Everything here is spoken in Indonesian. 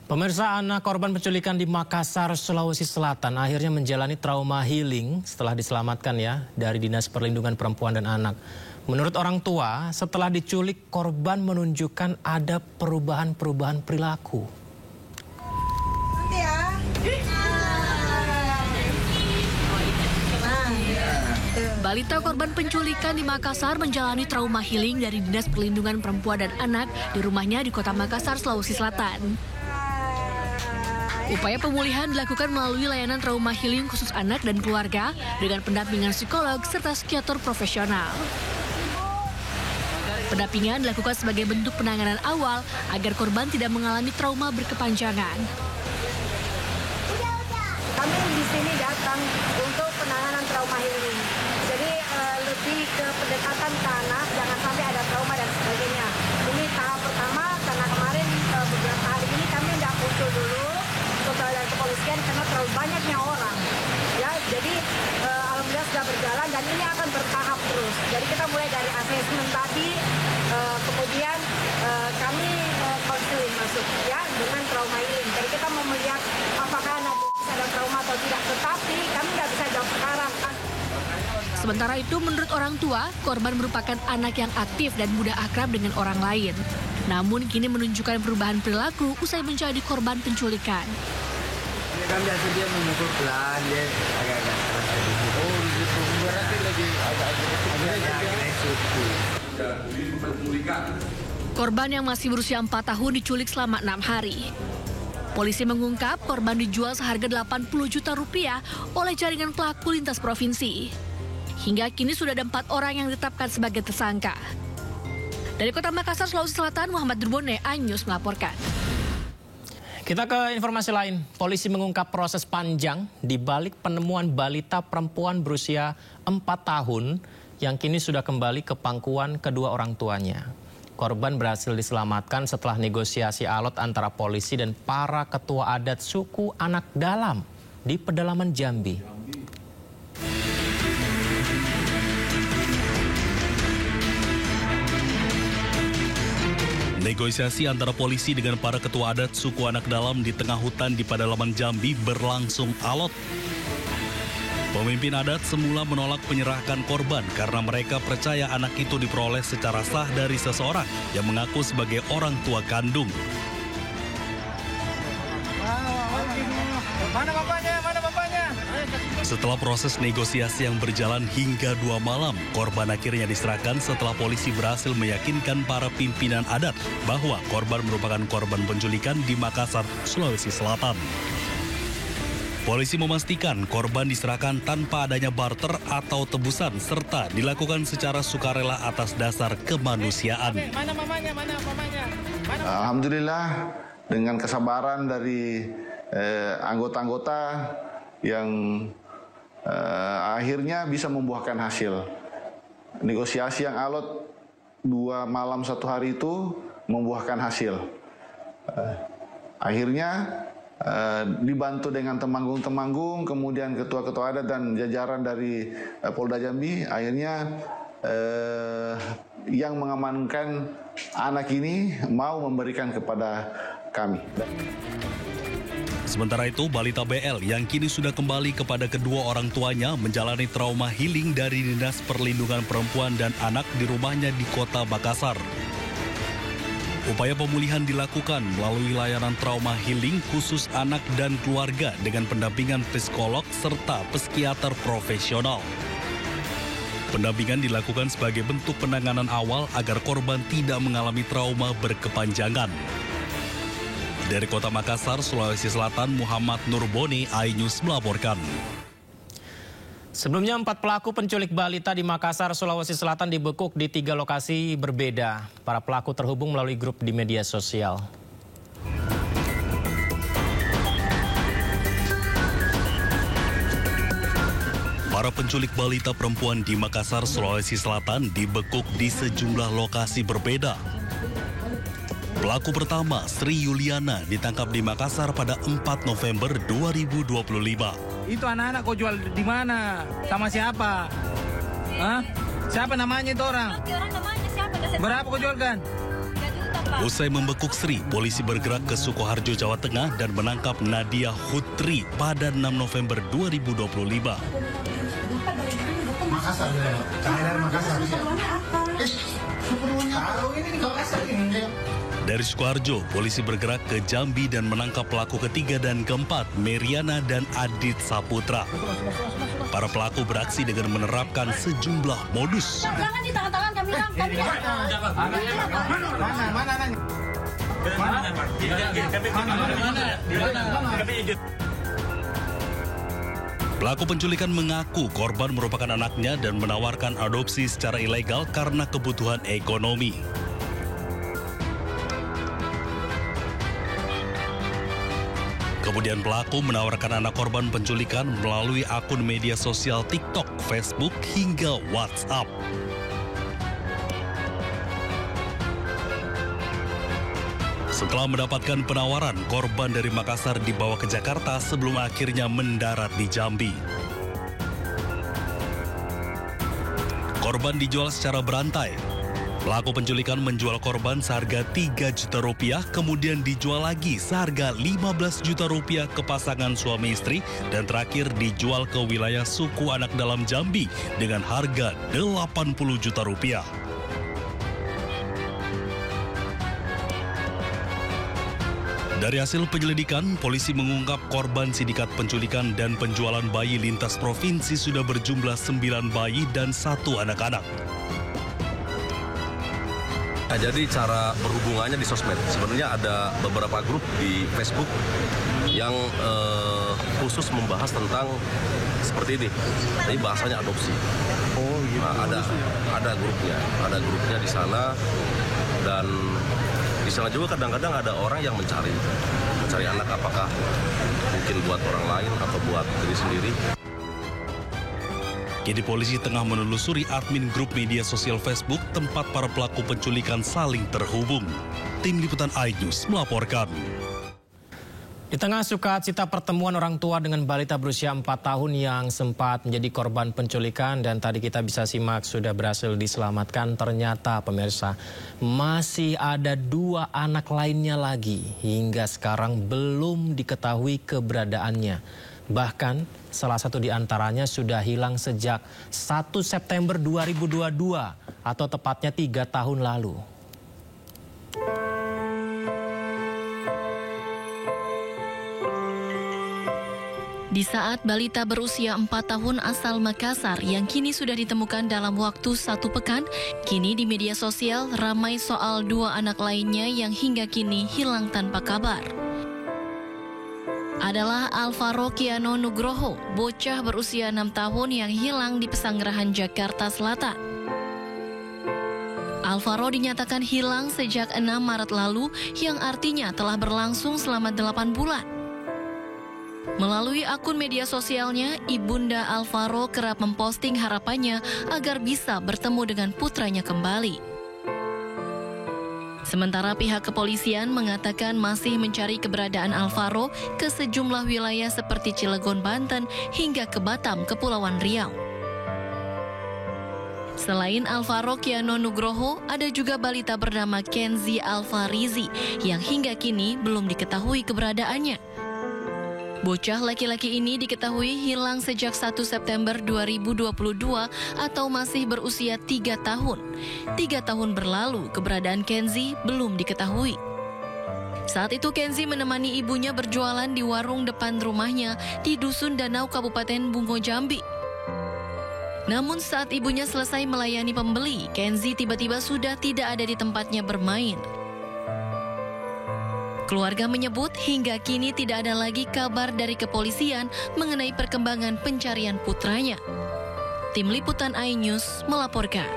Pemirsa, anak korban penculikan di Makassar, Sulawesi Selatan akhirnya menjalani trauma healing setelah diselamatkan dari Dinas Perlindungan Perempuan dan Anak. Menurut orang tua, setelah diculik, korban menunjukkan ada perubahan-perubahan perilaku. Balita korban penculikan di Makassar menjalani trauma healing dari Dinas Perlindungan Perempuan dan Anak di rumahnya di Kota Makassar, Sulawesi Selatan. Upaya pemulihan dilakukan melalui layanan trauma healing khusus anak dan keluarga dengan pendampingan psikolog serta psikiater profesional. Pendampingan dilakukan sebagai bentuk penanganan awal agar korban tidak mengalami trauma berkepanjangan. Kami di sini datang untuk penanganan trauma healing. Jadi lebih ke pendekatan ke anak, jangan sampai ada trauma dan sebagainya. Ini tahap pertama karena kemarin beberapa hari ini kami tidak muncul dulu dari kepolisian karena terlalu banyaknya orang. Ya, jadi alhamdulillah sudah berjalan dan ini akan bertahap terus. Jadi kita mulai dari asesmen tadi, kemudian kami konseling masuk dengan trauma healing. Jadi kita mau melihat apakah anak ada trauma atau tidak, tetapi kami nggak bisa jawab sekarang. Sementara itu, menurut orang tua, korban merupakan anak yang aktif dan mudah akrab dengan orang lain. Namun kini menunjukkan perubahan perilaku usai menjadi korban penculikan. Ya kan biasa dia memukul pelan, dia agak-agak keras gitu. Oh gitu, berarti lagi agak-agak agresif. Korban yang masih berusia 4 tahun diculik selama 6 hari. Polisi mengungkap korban dijual seharga 80 juta rupiah oleh jaringan pelaku lintas provinsi. Hingga kini sudah ada 4 orang yang ditetapkan sebagai tersangka. Dari Kota Makassar, Sulawesi Selatan, Muhammad Durbone, iNews melaporkan. Kita ke informasi lain. Polisi mengungkap proses panjang di balik penemuan balita perempuan berusia 4 tahun yang kini sudah kembali ke pangkuan kedua orang tuanya. Korban berhasil diselamatkan setelah negosiasi alot antara polisi dan para ketua adat suku Anak Dalam di pedalaman Jambi. Negosiasi antara polisi dengan para ketua adat suku Anak Dalam di tengah hutan di pedalaman Jambi berlangsung alot. Pemimpin adat semula menolak menyerahkan korban karena mereka percaya anak itu diperoleh secara sah dari seseorang yang mengaku sebagai orang tua kandung. Mana bapaknya? Setelah proses negosiasi yang berjalan hingga 2 malam, korban akhirnya diserahkan setelah polisi berhasil meyakinkan para pimpinan adat bahwa korban merupakan korban penculikan di Makassar, Sulawesi Selatan. Polisi memastikan korban diserahkan tanpa adanya barter atau tebusan serta dilakukan secara sukarela atas dasar kemanusiaan. Mana mamanya? Alhamdulillah dengan kesabaran dari anggota-anggota yang akhirnya bisa membuahkan hasil. Negosiasi yang alot 2 malam 1 hari itu membuahkan hasil. Akhirnya dibantu dengan temanggung-temanggung, kemudian ketua-ketua adat dan jajaran dari Polda Jambi, akhirnya yang mengamankan anak ini mau memberikan kepada kami. Sementara itu, balita BL yang kini sudah kembali kepada kedua orang tuanya menjalani trauma healing dari Dinas Perlindungan Perempuan dan Anak di rumahnya di Kota Makassar. Upaya pemulihan dilakukan melalui layanan trauma healing khusus anak dan keluarga dengan pendampingan psikolog serta psikiater profesional. Pendampingan dilakukan sebagai bentuk penanganan awal agar korban tidak mengalami trauma berkepanjangan. Dari Kota Makassar, Sulawesi Selatan, Muhammad Nurboni, iNews melaporkan. Sebelumnya 4 pelaku penculik balita di Makassar, Sulawesi Selatan dibekuk di 3 lokasi berbeda. Para pelaku terhubung melalui grup di media sosial. Para penculik balita perempuan di Makassar, Sulawesi Selatan dibekuk di sejumlah lokasi berbeda. Pelaku pertama, Sri Yuliana, ditangkap di Makassar pada 4 November 2025. Itu anak-anak kau jual di mana? Sama siapa? Hah? Siapa namanya itu orang? Orang namanya siapa? Berapa kau jualkan? 3 juta. Usai membekuk Sri, polisi bergerak ke Sukoharjo, Jawa Tengah dan menangkap Nadia Hutri pada 6 November 2025. Makassar, dari Makassar. Dari Sukoharjo, polisi bergerak ke Jambi dan menangkap pelaku ketiga dan keempat, Meriana dan Adit Saputra. Para pelaku beraksi dengan menerapkan sejumlah modus. Jangan di tangan-tangan kami. Pelaku penculikan mengaku korban merupakan anaknya dan menawarkan adopsi secara ilegal karena kebutuhan ekonomi. Kemudian pelaku menawarkan anak korban penculikan melalui akun media sosial TikTok, Facebook, hingga WhatsApp. Setelah mendapatkan penawaran, korban dari Makassar dibawa ke Jakarta sebelum akhirnya mendarat di Jambi. Korban dijual secara berantai. Pelaku penculikan menjual korban seharga 3 juta rupiah, kemudian dijual lagi seharga 15 juta rupiah ke pasangan suami istri, dan terakhir dijual ke wilayah suku anak dalam Jambi dengan harga 80 juta rupiah. Dari hasil penyelidikan, polisi mengungkap korban sindikat penculikan dan penjualan bayi lintas provinsi sudah berjumlah 9 bayi dan 1 anak-anak. Nah, jadi cara berhubungannya di sosmed. Sebenarnya ada beberapa grup di Facebook yang khusus membahas tentang seperti ini. Ini bahasanya adopsi. Oh, gitu. Nah, ada grupnya di sana, dan di sana juga kadang-kadang ada orang yang mencari anak, apakah mungkin buat orang lain atau buat diri sendiri. Kini polisi tengah menelusuri admin grup media sosial Facebook tempat para pelaku penculikan saling terhubung. Tim Liputan iNews melaporkan. Di tengah sukacita pertemuan orang tua dengan balita berusia 4 tahun yang sempat menjadi korban penculikan dan tadi kita bisa simak sudah berhasil diselamatkan, ternyata pemirsa masih ada 2 anak lainnya lagi hingga sekarang belum diketahui keberadaannya. Bahkan salah satu di antaranya sudah hilang sejak 1 September 2022 atau tepatnya 3 tahun lalu. Di saat balita berusia 4 tahun asal Makassar yang kini sudah ditemukan dalam waktu 1 pekan, kini di media sosial ramai soal 2 anak lainnya yang hingga kini hilang tanpa kabar. Adalah Alvaro Kiano Nugroho, bocah berusia 6 tahun yang hilang di Pesanggerahan, Jakarta Selatan. Alvaro dinyatakan hilang sejak 6 Maret lalu, yang artinya telah berlangsung selama 8 bulan. Melalui akun media sosialnya, Ibunda Alvaro kerap memposting harapannya agar bisa bertemu dengan putranya kembali. Sementara pihak kepolisian mengatakan masih mencari keberadaan Alvaro ke sejumlah wilayah seperti Cilegon, Banten, hingga ke Batam, Kepulauan Riau. Selain Alvaro Kiano Nugroho, ada juga balita bernama Kenzi Alfarizi yang hingga kini belum diketahui keberadaannya. Bocah laki-laki ini diketahui hilang sejak 1 September 2022 atau masih berusia 3 tahun. 3 tahun berlalu, keberadaan Kenzi belum diketahui. Saat itu Kenzi menemani ibunya berjualan di warung depan rumahnya di Dusun Danau, Kabupaten Bungo, Jambi. Namun saat ibunya selesai melayani pembeli, Kenzi tiba-tiba sudah tidak ada di tempatnya bermain. Keluarga menyebut hingga kini tidak ada lagi kabar dari kepolisian mengenai perkembangan pencarian putranya. Tim Liputan iNews melaporkan.